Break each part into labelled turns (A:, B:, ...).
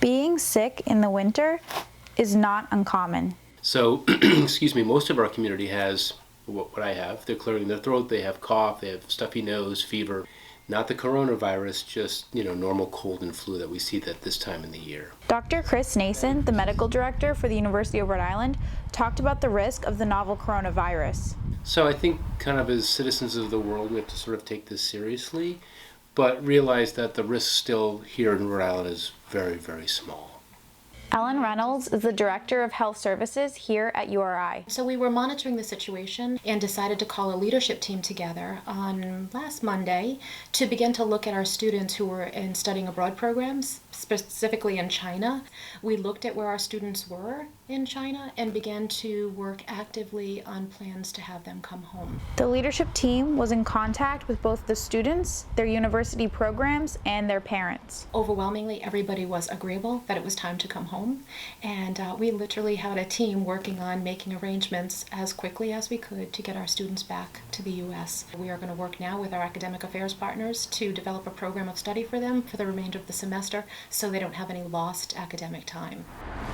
A: Being sick in the winter is not uncommon.
B: So, most of our community has what I have. They're clearing their throat, they have cough, they have stuffy nose, fever. Not the coronavirus, just, normal cold and flu that we see at this time in the year.
A: Dr. Chris Nason, the medical director for the University of Rhode Island, talked about the risk of the novel coronavirus.
B: So I think kind of as citizens of the world, we have to sort of take this seriously, but realize that the risk still here in Rhode Island is very, very small.
A: Ellen Reynolds is the Director of Health Services here at URI.
C: So we were monitoring the situation and decided to call a leadership team together on last Monday to begin to look at our students who were in studying abroad programs, specifically in China. We looked at where our students were in China and began to work actively on plans to have them come home.
A: The leadership team was in contact with both the students, their university programs, and their parents.
C: Overwhelmingly, everybody was agreeable that it was time to come home. And we literally had a team working on making arrangements as quickly as we could to get our students back to the U.S. We are going to work now with our academic affairs partners to develop a program of study for them for the remainder of the semester so they don't have any lost academic time.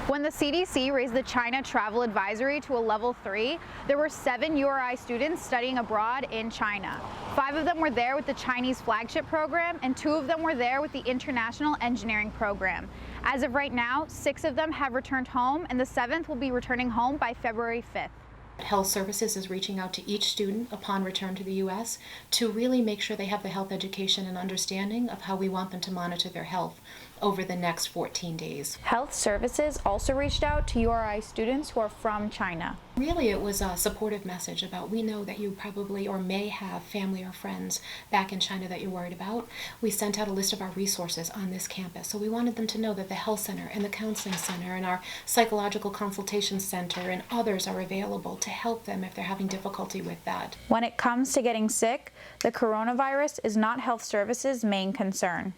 A: When the CDC raised the China travel advisory to a level 3, there were 7 URI students studying abroad in China. 5 of them were there with the Chinese flagship program, and 2 of them were there with the International Engineering program. As of right now, 6 of them have returned home, and the 7th will be returning home by February 5th.
C: Health Services is reaching out to each student upon return to the U.S. to really make sure they have the health education and understanding of how we want them to monitor their health over the next 14 days.
A: Health Services also reached out to URI students who are from China.
C: Really, it was a supportive message about we know that you probably or may have family or friends back in China that you're worried about. We sent out a list of our resources on this campus, so we wanted them to know that the health center and the counseling center and our psychological consultation center and others are available to help them if they're having difficulty with that.
A: When it comes to getting sick, the coronavirus is not Health Services' main concern.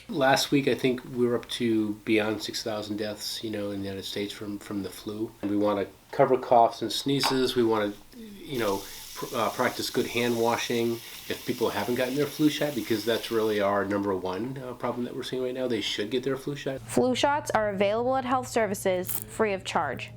B: Last week, I think we were up to beyond 6,000 deaths, in the United States from the flu. And we want to cover coughs and sneezes. We want to, practice good hand washing if people haven't gotten their flu shot, because that's really our number one problem that we're seeing right now. They should get their flu shot.
A: Flu shots are available at Health Services free of charge.